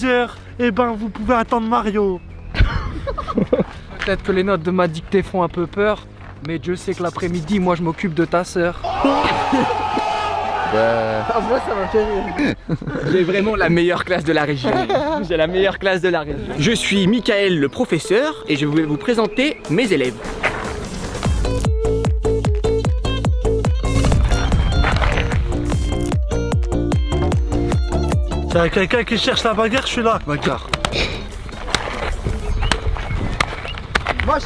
heures, et ben vous pouvez attendre Mario. Peut-être que les notes de ma dictée font un peu peur, mais Dieu sait que l'après-midi, moi je m'occupe de ta sœur. Ah, moi ça m'a fait rire. J'ai vraiment la meilleure classe de la région. J'ai la meilleure classe de la région. Je suis Michael le professeur et je vais vous présenter mes élèves. S'il y a quelqu'un qui cherche la bagarre, je suis là. Bagarre.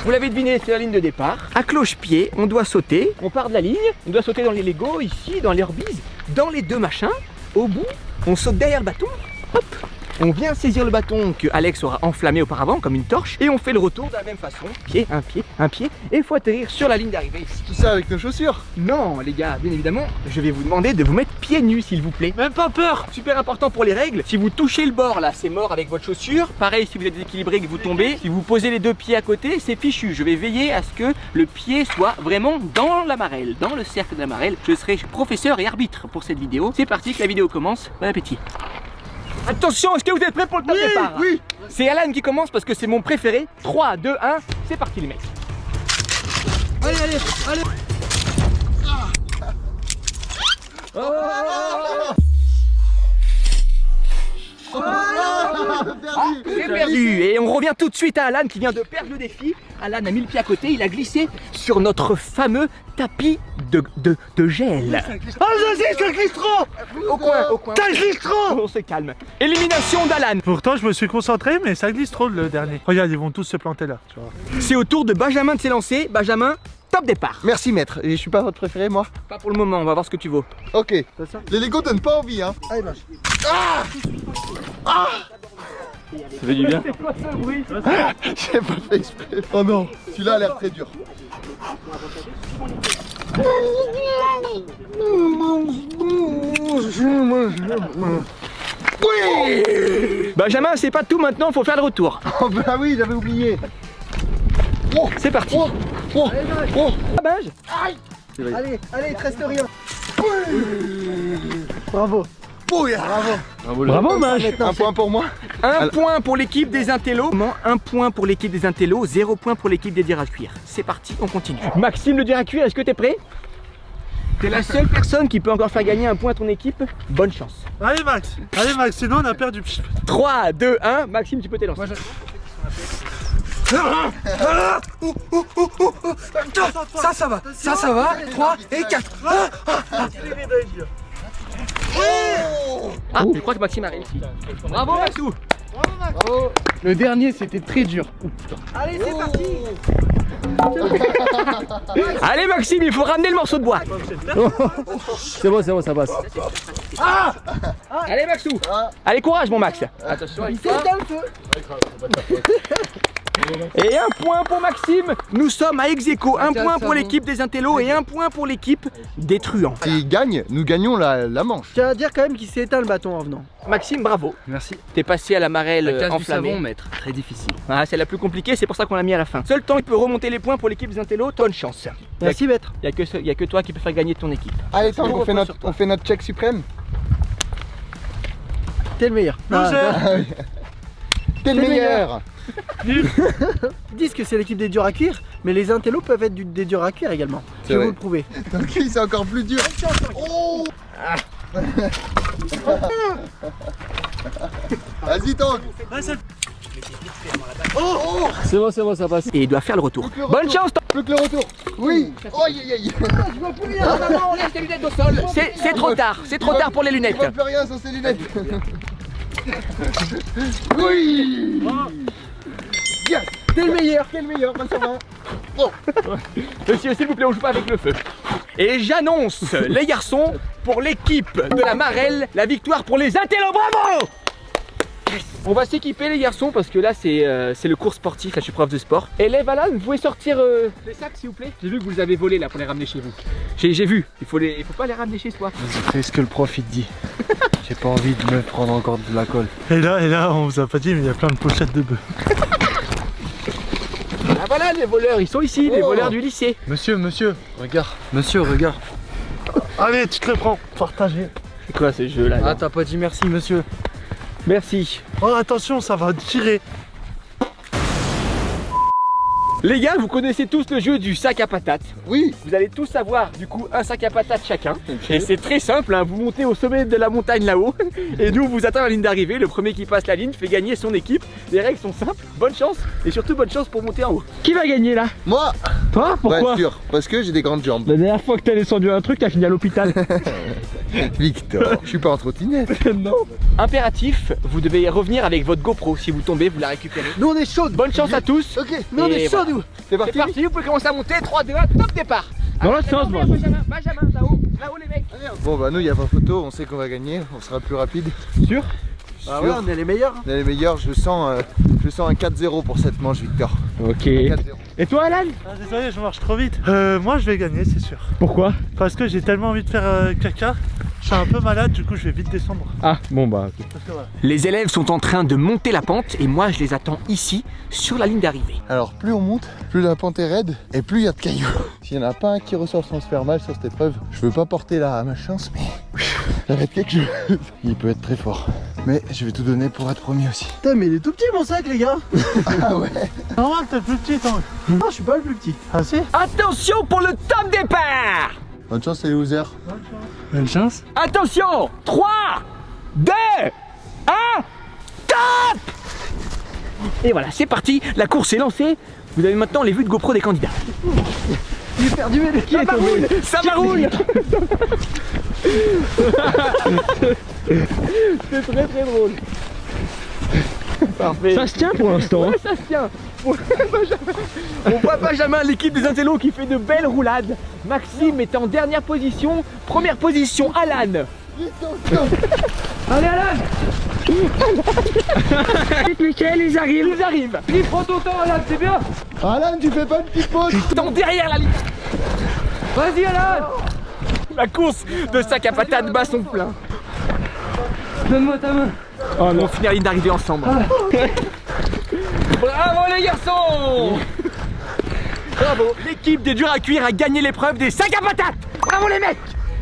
Vous l'avez deviné, c'est la ligne de départ. À cloche-pied, on doit sauter. On part de la ligne, on doit sauter dans les Lego, ici, dans les Orbeez, dans les deux machins. Au bout, on saute derrière le bâton. Hop. On vient saisir le bâton que Alex aura enflammé auparavant comme une torche et on fait le retour de la même façon. Pied, un pied, et il faut atterrir sur la ligne d'arrivée ici. Tout ça avec nos chaussures? Non les gars, bien évidemment, je vais vous demander de vous mettre pieds nus s'il vous plaît. Même pas peur. Super important pour les règles, si vous touchez le bord là, c'est mort avec votre chaussure. Pareil si vous êtes déséquilibré et que vous tombez, si vous posez les deux pieds à côté, c'est fichu. Je vais veiller à ce que le pied soit vraiment dans la marelle, dans le cercle de la marelle. Je serai professeur et arbitre pour cette vidéo. C'est parti, que la vidéo commence. Bon appétit. Attention, est-ce que vous êtes prêts pour le top départ? Oui. C'est Alan qui commence parce que c'est mon préféré. 3, 2, 1, c'est parti les mecs. Allez. C'est perdu. Et on revient tout de suite à Alan qui vient de perdre le défi. Alan a mis le pied à côté, il a glissé sur notre fameux tapis de gel. Ah, vas-y, ça glisse trop. Au coin. Ça glisse trop. On se calme. Élimination d'Alan. Pourtant, je me suis concentré, mais ça glisse trop le dernier. Regarde, ils vont tous se planter là. Tu vois. C'est au tour de Benjamin de s'élancer. Benjamin, top départ. Merci maître, et je suis pas votre préféré moi? Pas pour le moment, on va voir ce que tu vaux. Ok. Les Lego donnent pas envie hein. Allez bah. Ça fait du bien. J'ai pas fait exprès. Oh non, celui-là a l'air très dur. Oui. Benjamin, c'est pas tout maintenant, faut faire le retour. Oh bah oui, j'avais oublié. Oh, C'est parti. oh. Ah, Benj. Allez, il te reste rien. Bravo. Oh, yeah. Bravo Benj. Un point pour moi. Un point pour l'équipe des intellos. Un point pour l'équipe des intellos, 0 point pour l'équipe des durs à cuire. C'est parti, on continue. Maxime le dur à cuire, est-ce que t'es prêt? T'es la seule personne qui peut encore faire gagner un point à ton équipe. Bonne chance. Allez, Max, sinon on a perdu. 3, 2, 1, Maxime, tu peux t'élancer. Ça va. 3 et 4. Ah, je crois que Maxime a réussi. Bravo Maxou. Le dernier c'était très dur. Allez, c'est parti. Allez Maxime, il faut ramener le morceau de bois. C'est bon, ça passe. Allez Maxou. Allez courage mon Max. Attention, il Et un point pour Maxime. Nous sommes à ex-aequo. Un point pour l'équipe des intellos et un point pour l'équipe des truands. S'il gagne, nous gagnons la manche. Je tiens à dire quand même qu'il s'est éteint le bâton en venant. Maxime, bravo. Merci. T'es passé à la marelle La case du enflammée. savon, maître. Très difficile. Ah, c'est la plus compliquée, c'est pour ça qu'on l'a mis à la fin. Seul temps il peut remonter les points pour l'équipe des intellos. Bonne chance. Merci maître. Il y a que toi qui peux faire gagner ton équipe. Allez, Tank, on fait notre check suprême. T'es le meilleur. T'es le meilleur. Ils disent que c'est l'équipe des durs à cuire, mais les intellos peuvent être des durs à cuire également. Je vais vrai. vous le prouver. Donc lui, c'est encore plus dur. Oh. Vas-y, Tank. C'est bon, ça passe. Et il doit faire le retour. Plus que le Bonne retour. chance. Plus que le retour. Oui. Oh, aïe. Non, on laisse tes lunettes au sol. C'est trop tard. C'est trop tard pour les lunettes. Il voit plus rien sans ses lunettes. Oui. Yes. T'es le meilleur, bonne soirée. Monsieur, s'il vous plaît, on joue pas avec le feu. Et j'annonce, les garçons, pour l'équipe de la Marelle, la victoire pour les intellos. Bravo! On va s'équiper les garçons parce que là c'est le cours sportif, là je suis prof de sport. Élève Alan, vous pouvez sortir les sacs s'il vous plaît. J'ai vu que vous les avez volés là pour les ramener chez vous. J'ai vu, il faut pas les ramener chez soi. Vas-y, fais ce que le prof il te dit. J'ai pas envie de me prendre encore de la colle. Et là, on vous a pas dit, mais il y a plein de pochettes de bœufs. Ah voilà les voleurs, ils sont ici, les voleurs du lycée. Monsieur, regarde. Monsieur, regarde. Allez, tu te le prends, partagez. C'est quoi ce jeu là? Ah, t'as pas dit merci, monsieur. Merci. Oh, attention, ça va tirer. Les gars, vous connaissez tous le jeu du sac à patates. Oui. Vous allez tous avoir du coup un sac à patates chacun. Et c'est très simple, hein. Vous montez au sommet de la montagne là-haut. Et nous, on vous attend à la ligne d'arrivée. Le premier qui passe la ligne fait gagner son équipe. Les règles sont simples. Bonne chance. Et surtout, bonne chance pour monter en haut. Qui va gagner là? Moi. Toi? Pourquoi? Ouais, sûr. Parce que j'ai des grandes jambes. La dernière fois que t'as descendu un truc, t'as fini à l'hôpital. Victor, je suis pas en trottinette. Non. Impératif, vous devez revenir avec votre GoPro. Si vous tombez, vous la récupérez. Nous on est chauds. Bonne chance à tous. Ok. Nous on Et est chauds voilà. nous. C'est C'est parti. parti, vous pouvez commencer à monter. 3, 2, 1, top départ. Dans l'autre sens, moi. Benjamin, là-haut, là-haut les mecs. Bon bah nous il y a pas photo, on sait qu'on va gagner, on sera plus rapide. Sûr? Ah ouais, on est les meilleurs. On est les meilleurs, je sens un 4-0 pour cette manche Victor. Ok. 4-0. Et toi, Alan? Ah, désolé, je marche trop vite. Moi, je vais gagner, c'est sûr. Pourquoi? Parce que j'ai tellement envie de faire caca. Je suis un peu malade, du coup, je vais vite descendre. Ah, bon bah. Ok. Parce que voilà. Les élèves sont en train de monter la pente et moi je les attends ici sur la ligne d'arrivée. Alors plus on monte, plus la pente est raide et plus il y a de cailloux. S'il n'y en a pas un qui ressort sans se faire mal sur cette épreuve, je veux pas porter ma chance mais ça va être quelque chose. Il peut être très fort. Mais je vais tout donner pour être premier aussi. Putain mais il est tout petit mon sac les gars. Ah ouais. Normal, t'es le plus petit, toi. Non je suis pas le plus petit. Ah, si? Attention pour le top départ. Bonne chance les losers. Bonne chance. Attention, 3, 2, 1, top. Et voilà, c'est parti, la course est lancée. Vous avez maintenant les vues de GoPro des candidats. J'ai perdu mes pieds. Ça maroule. C'est très très drôle. Parfait. Ça se tient pour l'instant. Ouais, ça se tient. On voit Benjamin, l'équipe des intellos qui fait de belles roulades. Maxime est en dernière position. Première position, Alan. Allez Alan. Michael, ils arrivent. Il prend ton temps Alan, c'est bien. Alan, tu fais pas une petite pause. Dans derrière la ligne. Vas-y Alan. La course de sac à patates bat son plein. Donne-moi ta main. Oh non, on finit la ligne d'arrivée ensemble. Bravo les garçons. Bravo, l'équipe des durs à cuire a gagné l'épreuve des sacs à patates. Bravo les mecs.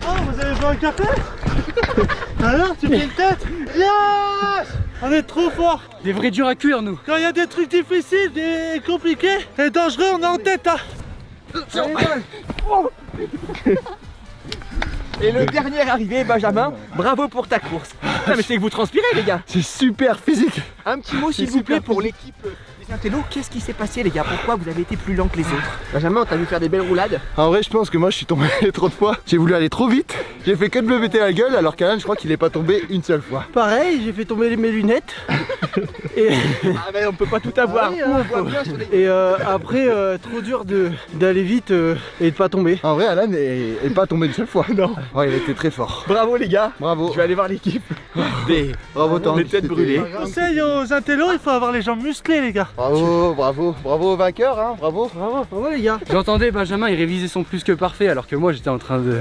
Oh, vous avez fait un café? Alors, tu fais une tête? Yes! On est trop forts. Des vrais durs à cuire nous. Quand il y a des trucs difficiles et compliqués et dangereux, on est en tête, hein. Et le dernier arrivé, Benjamin, bravo pour ta course. Ah, mais c'est que vous transpirez les gars. C'est super physique. Un petit mot s'il vous plaît pour l'équipe des intellos. Qu'est-ce qui s'est passé les gars? Pourquoi vous avez été plus lent que les autres? Benjamin, t'as vu faire des belles roulades? En vrai, je pense que moi je suis tombé trop de fois. J'ai voulu aller trop vite. J'ai fait que de me péter la gueule alors qu'Alan, je crois qu'il est pas tombé une seule fois. Pareil, j'ai fait tomber mes lunettes. Et, Ah mais on peut pas tout avoir. Ah oui, hein. On voit bien sur les... et après, trop dur d'aller vite et de pas tomber. En vrai, Alan est pas tombé une seule fois. Non. Ouais, il était très fort. Bravo les gars. Bravo. Je vais aller voir l'équipe des Bravo, Tanguy. des têtes C'était- brûlées. Conseil aux intellos, il faut avoir les jambes musclées, les gars. Bravo, bravo, bravo au vainqueur, hein, bravo. Bravo les gars. J'entendais Benjamin, il révisait son plus que parfait alors que moi j'étais en train de...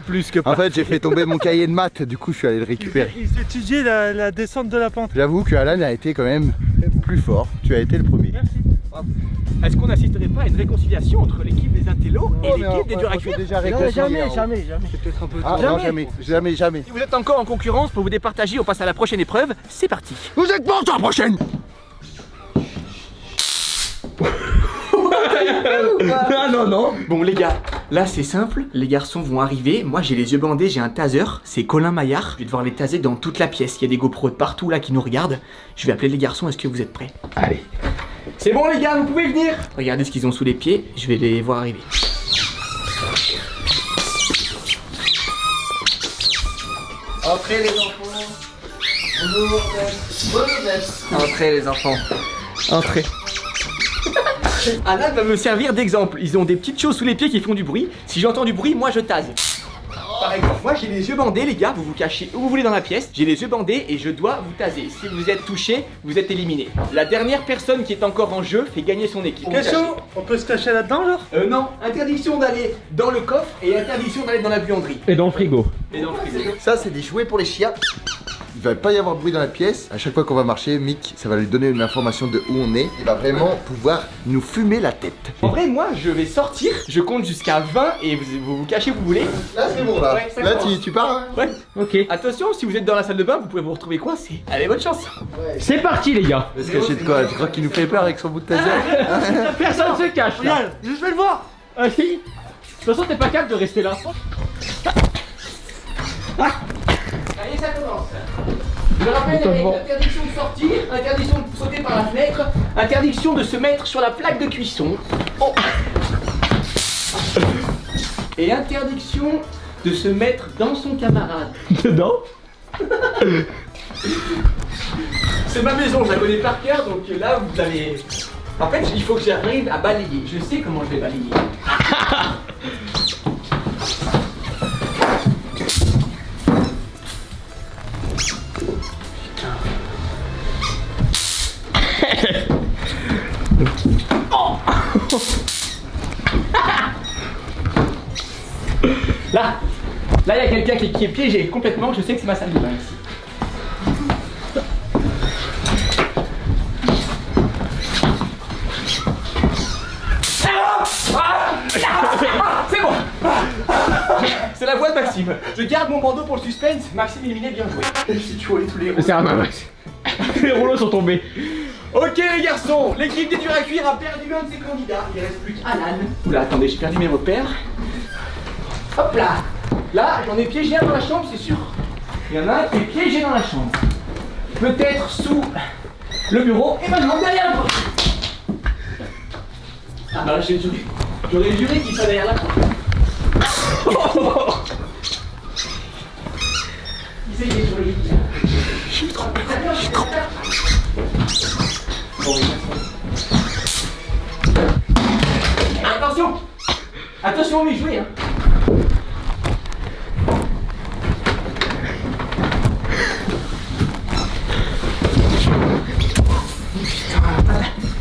Plus que En parfait. fait, j'ai fait tomber mon cahier de maths, du coup, je suis allé le récupérer. Ils étudiaient la descente de la pente. J'avoue que Alan a été quand même plus fort. Tu as été le premier. Est-ce qu'on n'assisterait pas à une réconciliation entre l'équipe des intellos et Oh, mais l'équipe des durs à on s'est cuire? déjà Non, réconcilié, jamais, hein. jamais, jamais. C'est peut-être un peu Ah tôt. non, jamais, jamais. Si vous êtes encore en concurrence pour vous départager, on passe à la prochaine épreuve. C'est parti. Vous êtes bon sur la prochaine? Ah non, non. Bon les gars, là c'est simple, les garçons vont arriver, moi j'ai les yeux bandés, j'ai un taser, c'est Colin Maillard, je vais devoir les taser dans toute la pièce, il y a des GoPros de partout là qui nous regardent, je vais appeler les garçons, est-ce que vous êtes prêts? Allez. C'est bon les gars, vous pouvez venir. Regardez ce qu'ils ont sous les pieds, je vais les voir arriver. Entrez les enfants. Bonjour. Entrez les enfants. Entrez. Alan va me servir d'exemple. Ils ont des petites choses sous les pieds qui font du bruit. Si j'entends du bruit, moi je tase. Par exemple, moi j'ai les yeux bandés, les gars. Vous vous cachez où vous voulez dans la pièce. J'ai les yeux bandés et je dois vous taser. Si vous êtes touché, vous êtes éliminé. La dernière personne qui est encore en jeu fait gagner son équipe. Question, on peut se cacher là-dedans, genre? Non, interdiction d'aller dans le coffre et interdiction d'aller dans la buanderie. Et dans le frigo. Et dans le frigo. Ça, c'est des jouets pour les chiens. Il va pas y avoir de bruit dans la pièce. À chaque fois qu'on va marcher, Mick, ça va lui donner une information de où on est. Il va vraiment pouvoir nous fumer la tête. En vrai, moi, je vais sortir, je compte jusqu'à 20 et vous cachez où vous voulez. Là, c'est bon, là. Ouais, ça Là, commence. tu pars, hein. Ouais. Ok. Attention, si vous êtes dans la salle de bain, vous pouvez vous retrouver coincé. Allez, bonne chance. C'est parti, les gars. Mais se cacher de quoi? Tu crois qu'il nous fait peur avec son bout de taser? Personne se cache là. Regarde, je vais le voir. Ah si. De toute façon, t'es pas capable de rester là. Allez, ça commence. Je rappelle les règles, interdiction de sortir, interdiction de sauter par la fenêtre, interdiction de se mettre sur la plaque de cuisson. Oh. Et interdiction de se mettre dans son camarade. Dedans. C'est ma maison, je la connais par cœur, donc là vous allez... En fait, il faut que j'arrive à balayer. Je sais comment je vais balayer. Là, il y a quelqu'un qui est piégé complètement. Je sais que c'est ma salle de bain ici. C'est bon. C'est la voix de Maxime. Je garde mon bandeau pour le suspense. Maxime éliminé, bien joué. J'ai tué tous les rouleaux. C'est un Max. Les rouleaux sont tombés. Ok les garçons, l'équipe des durs à cuire a perdu un de ses candidats. Il reste plus qu'Alan. Oula, attendez, j'ai perdu mes repères. Hop là. Là, j'en ai piégé un dans la chambre, c'est sûr. Il y en a un qui est piégé dans la chambre. Peut-être sous le bureau et maintenant derrière la porte. Ah bah j'ai juré. J'aurais juré qu'il soit derrière la porte. Il est sur le lit. Je suis trop peur. Bon, attention. Attention, on est joué hein.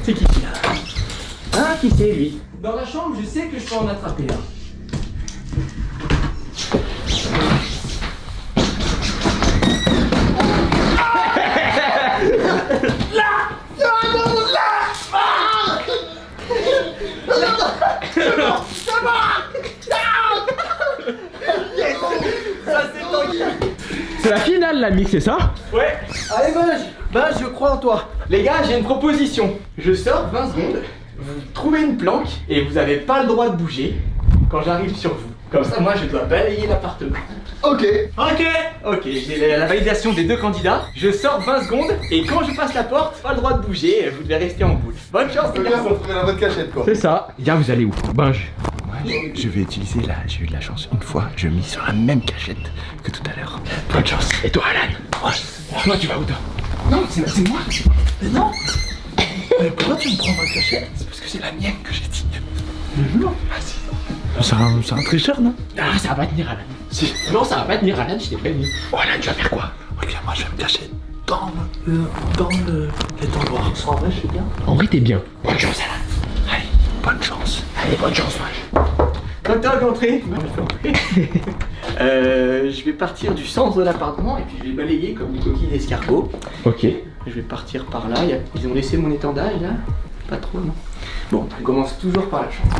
C'est qui là? Hein, qui c'est lui? Dans la chambre, je sais que je peux en attraper là. C'est la finale, la mix, c'est ça? Ouais. Allez, Benj, je crois en toi. Les gars, j'ai une proposition. Je sors 20 secondes, vous trouvez une planque et vous n'avez pas le droit de bouger quand j'arrive sur vous. Comme ça, moi, je dois balayer l'appartement. Ok. Ok, j'ai la validation des deux candidats. Je sors 20 secondes et quand je passe la porte, pas le droit de bouger, vous devez rester en boule. Bonne chance, les Bien, garçons. faut trouver la bonne cachette, quoi. C'est ça. Gars, vous allez où? Binge. Je vais utiliser là, j'ai eu de la chance une fois, je mis sur la même cachette que tout à l'heure. Bonne chance. Et toi, Alan? Toi, tu vas où, toi? Non, c'est moi. Mais non. Mais pourquoi tu me prends ma cachette? C'est parce que c'est la mienne que j'ai dit. Non, vas-y. C'est un tricheur, non? Ah, ça va pas tenir, Alan. Non, ça va pas tenir, Alan, je t'ai prévenu. Oh, Alan, tu vas faire quoi? Regarde, moi je vais me cacher dans l'étendoir. En vrai, je suis bien. En vrai, t'es bien. Bonne chance, Alan. Allez, bonne chance. Allez, bonne chance, Binge. Quand t'as d'entrée, je vais partir du centre de l'appartement et puis je vais balayer comme une coquille d'escargot. Ok. Je vais partir par là. Ils ont laissé mon étendage là? Pas trop, non? Bon, on commence toujours par la chambre.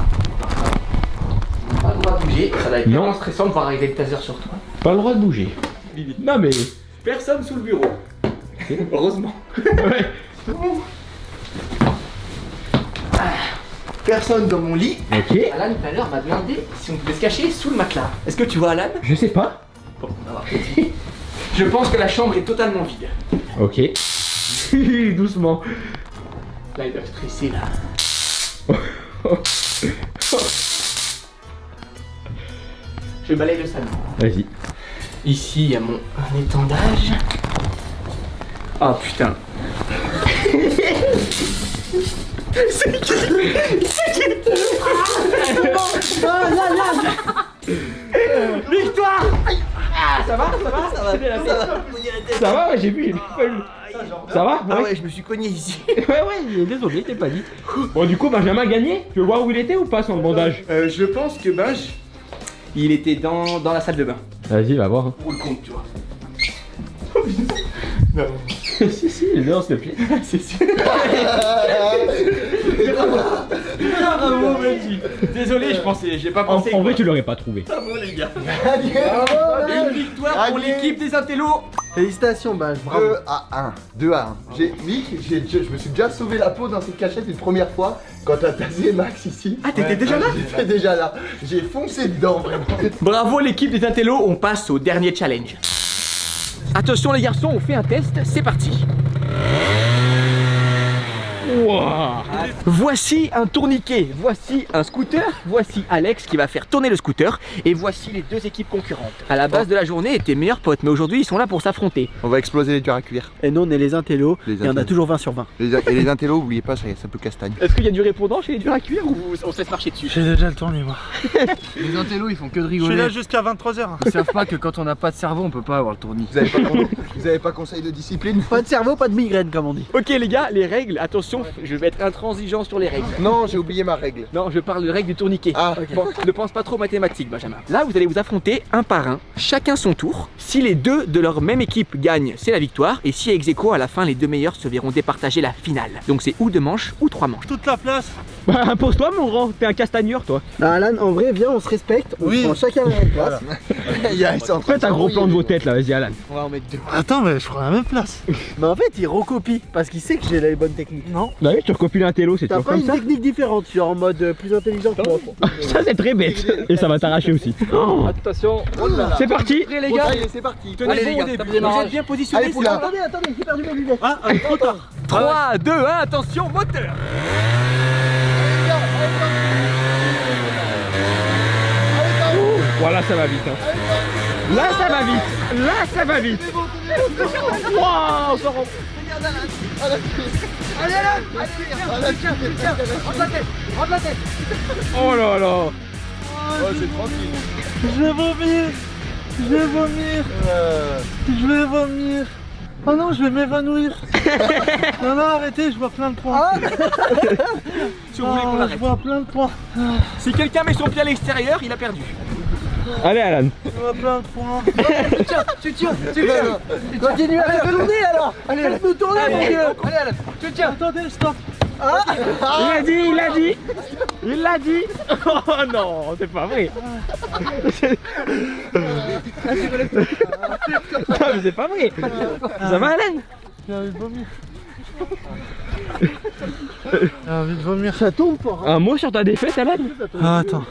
Pas le droit de bouger. Ça va être Non. vraiment stressant de voir arriver le taser sur toi. Pas le droit de bouger. Non, mais. Personne sous le bureau. Heureusement. Ouais. Personne dans mon lit. Ok. Alan tout à l'heure m'a demandé si on pouvait se cacher sous le matelas. Est-ce que tu vois Alan? Je sais pas. Bon, on va voir. Je pense que la chambre est totalement vide. Ok. Doucement. Là, ils doivent stresser là. Je balaye le salon. Vas-y. Ici, il y a mon étendage. Oh putain. Victoire! Ah, ça va? Ça va, ouais, j'ai vu. Ça va? Ah ouais, je me suis cogné ici. Ouais, désolé, t'es pas dit. Bon, du coup, Benjamin a gagné. Tu veux voir où il était ou pas sans le bandage? Je pense que Benj, il était dans la salle de bain. Vas-y, va voir. Pour le compte, tu vois. Si, non, s'il te plaît. Bravo, Benji. Désolé, j'ai pas pensé. En vrai, tu l'aurais pas trouvé. Bravo, les gars. Gagné. Une victoire pour Gagné. l'équipe des intellos. Félicitations, Baj, bravo. 2 à 1. 2 à 1. Je me suis déjà sauvé la peau dans cette cachette une première fois quand t'as tasé Max ici. Ah, t'étais déjà là? J'étais déjà là. J'ai foncé dedans vraiment. Bravo l'équipe des intellos, on passe au dernier challenge. Attention les garçons, on fait un test, c'est parti. Wouah. Voici un tourniquet, voici un scooter, voici Alex qui va faire tourner le scooter et voici les deux équipes concurrentes. À la base de la journée étaient meilleurs potes, mais aujourd'hui ils sont là pour s'affronter. On va exploser les durs à cuire. Et nous, on est les intellos, Les et on a intellos. toujours 20 sur 20. Et les intellos, oubliez pas, ça peut castagne. Est-ce qu'il y a du répondant chez les durs à cuire ou on se laisse marcher dessus? J'ai déjà le tourné, moi. Les intellos ils font que de Je suis rigoler. là jusqu'à 23h. Ils savent pas que quand on n'a pas de cerveau on peut pas avoir le tournis. Vous avez pas conseil de discipline? Pas de cerveau, pas de migraine, comme on dit. Ok les gars, les règles, attention, je vais être intransigeant sur les règles. Non, j'ai oublié ma règle. Non, je parle de règles du tourniquet. Ah, Bon, ne pense pas trop aux mathématiques, Benjamin. Là, vous allez vous affronter un par un, chacun son tour. Si les deux de leur même équipe gagnent, c'est la victoire. Et si ex aequo, à la fin, les deux meilleurs se verront départager la finale. Donc c'est ou 2 manches ou 3 manches. Toute la place. Bah, impose-toi, mon grand. T'es un castagneur, toi. Bah, Alan, en vrai, viens, on se respecte. On Oui. prend chacun la même place. ils sont en train Faites un gros plan de vos têtes là, vas-y, Alan. On va en mettre 2. Attends, mais je prends la même place. Mais en fait, il recopie parce qu'il sait que j'ai les bonnes techniques. Non. Bah oui, tu recopies l'intello, c'est T'as toujours pas comme une ça. technique différente, genre en mode plus intelligent que moi. Ça, c'est très bête. Et ça va t'arracher aussi. Oh, Attention, c'est parti. prêts les gars. Allez, c'est parti. Tenez Allez, bon les gars, au début. top Vous démarrage. êtes bien positionnés. Allez, Poula. Attendez, j'ai perdu mes lunettes. Ah, trop tard. 3, 2, 1, attention, moteur. Voilà, ça va vite. Hein. Là, ça va vite. Là, ça va vite. Wow, ça rentre. Oh là là. Oh, c'est tranquille. Je vais vomir. Je vais vomir. Je vais vomir. Oh non, je vais m'évanouir. Non, non, arrêtez, je vois plein de points. Si vous voulez qu'on je arrête. vois plein de points. Si quelqu'un met son pied à l'extérieur, il a perdu. Allez, Alan. Je vois plein de points. Tu tiens. Continue à faire tourner alors. Allez, laisse-nous tourner, mon vieux. Allez, Alan, tu tiens. Attendez, stop. Il l'a dit, il l'a dit. Il l'a dit. Oh non, c'est pas vrai. Non, mais c'est pas vrai. Ça va, Alan? J'ai envie de vomir. J'ai envie de vomir. Ça tombe fort. Un mot sur ta défaite, Alan? Ah, attends.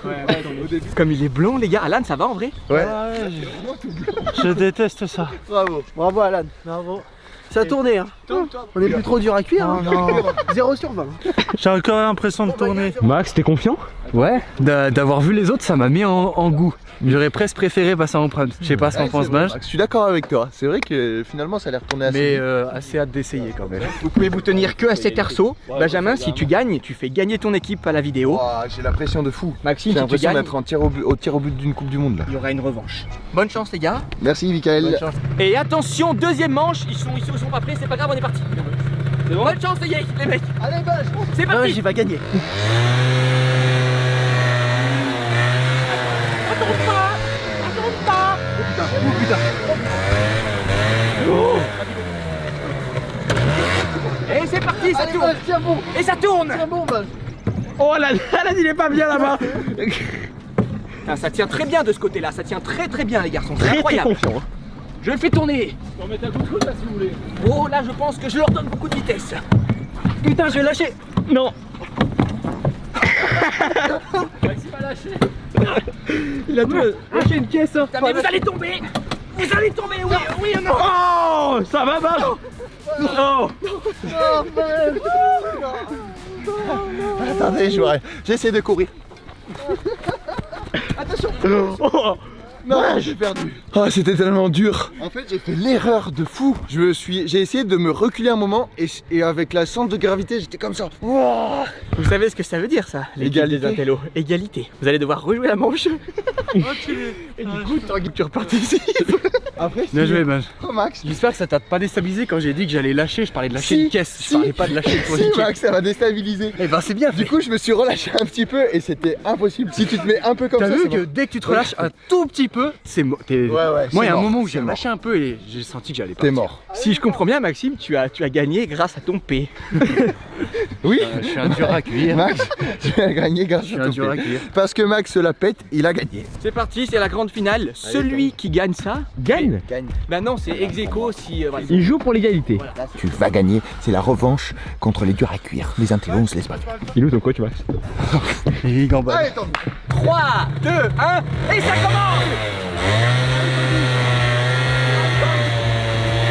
Comme il est blanc, les gars, Alan, ça va en vrai? Ouais. Ah ouais, je déteste ça. Bravo. Bravo, Alan. Bravo. Ça a tourné, hein. On est plus trop dur à cuire. Non, Hein. non. 0 sur 20. J'ai encore l'impression de tourner. Max, t'es confiant? Ouais, d'avoir vu les autres ça m'a mis en goût. J'aurais presque préféré passer en empreinte. Je sais pas ce qu'en pense Baj, Je suis d'accord avec toi. C'est vrai que finalement, ça a l'air tourné assez. mais assez hâte d'essayer quand même. Vous pouvez vous tenir que à cet arceau. Benjamin, si tu gagnes, tu fais gagner ton équipe à la vidéo. Ouah, j'ai la pression de fou. Maxime, J'ai si tu l'impression gagnes, d'être au tir au but d'une Coupe du Monde là. il y aura une revanche. Bonne chance, les gars. Merci, Michael. Et attention, deuxième manche. Ils sont pas prêts, c'est pas grave, on est parti. Bonne chance, les mecs. Allez, Baj. C'est Ah ouais, parti. j'y vais gagner. Et c'est parti, ça Allez, tourne. Baj, tiens bon. Et ça tourne. Tiens bon, Baj. Oh, Alan, il est pas bien là-bas. Putain, ça tient très bien de ce côté-là, ça tient très bien, les garçons. C'est Très, très incroyable. confiant. Je le fais tourner. Oh, là, je pense que je leur donne beaucoup de vitesse. Putain, je vais lâcher. Non. Il a tout lâché une caisse. Hein. Putain, mais vous allez tomber. Vous allez tomber, oui ou non. Oh, ça va, Baj? Oh. Attendez, j'essaie de courir. Oh. Non, j'ai perdu. Oh, c'était tellement dur. En fait, j'ai fait l'erreur de fou. J'ai essayé de me reculer un moment et avec la centre de gravité, j'étais comme ça. Wouah. Vous savez ce que ça veut dire, ça? L'équipe des Égalité. intellos. Égalité. Vous allez devoir rejouer la manche. Enculé. Et du coup, tu reparticipes. Après, Bien joué Baj. Oh, Max. J'espère que ça t'a pas déstabilisé quand j'ai dit que j'allais lâcher. Je parlais de lâcher Si, une caisse, si. je parlais pas de lâcher le Si, tourniquet. Max, ça m'a déstabilisé. Eh ben c'est bien Du coup, je me suis relâché un petit peu et c'était impossible. Si tu te mets un peu comme T'as ça, vu c'est que bon. dès que tu te relâches un tout petit peu, peu, c'est moi. Ouais, Moi, il y a un mort, moment où c'est j'ai mort. lâché un peu et j'ai senti que j'allais pas. T'es mort. Si je comprends bien, Maxime, tu as gagné grâce à ton P. Oui, Je suis un dur à cuire. Max, tu as gagné grâce Je suis à un ton dur à P. cuire. Parce que Max se la pète, il a gagné. C'est parti, c'est la grande finale. Celui qui gagne ça, Gagne. bah non, c'est ex aequo si. Voilà. Il joue pour l'égalité. Tu vas gagner, c'est la revanche contre les durs à cuire. Les intellos, on se laisse pas faire. Il est où ton coach, Max? Il gambade. Allez, 3, 2, 1, et ça commence.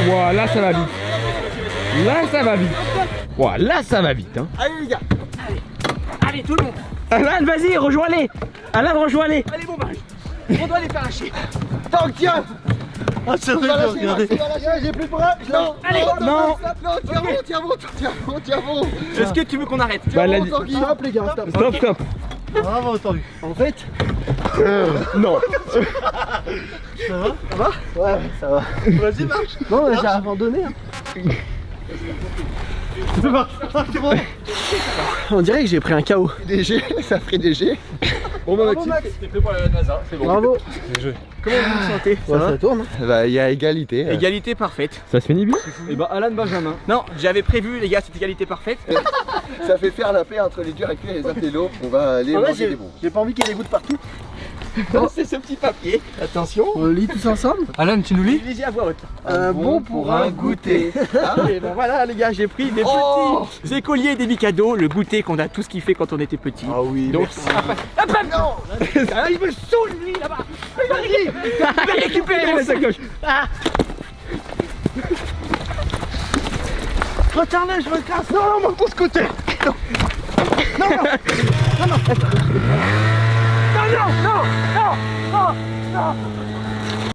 Ouah, là ça va vite. Là ça va vite. Ouah, là ça va vite. Hein. Allez les gars. Allez, tout le monde. Alan, vas-y, rejoins-les. Alan, rejoins-les. Allez, bon bah, on doit les faire lâcher. Tank, tiens. Ah, c'est vrai, regardez. J'ai plus de bras. Non, Allez, non, tiens bon. Est-ce que tu veux qu'on arrête? Bah, la- Stop les gars, stop. Stop, stop. Bravo, Tanguy. En fait, Non. Ça va? ouais, ça va. Vas-y, marche. Non, mais j'ai abandonné. Hein. C'est bon. On dirait que j'ai pris un KO. DG, ça ferait DG. Bon bah, Maxime, t'es prêt pour la NASA, c'est bon. Bravo. Comment vous vous sentez? Ouais, ça tourne. Bah, il y a égalité. Égalité parfaite. Ça se finit bien. Et bah, Alan Benjamin. Non, j'avais prévu, les gars, cette égalité parfaite. Ça fait faire la paix entre les durs à cuire et les intellos. On va aller En vrai, manger des bons. j'ai pas envie qu'il y ait des gouttes partout. C'est ce petit papier. Attention, on le lit tous ensemble. Alan, tu nous lis? Lisez à voix haute. Bon pour un goûter. Et ben voilà, les gars, j'ai pris des petits écoliers des Mikado, le goûter qu'on a tous kiffé quand on était petits. Ah oui, Donc, non. ah, il me saoule lui là-bas. Vas-y, va récupérer la sacoche. Retiens-le, je me casse. Non, non, pour ce côté. Non, non, non, non, non, non.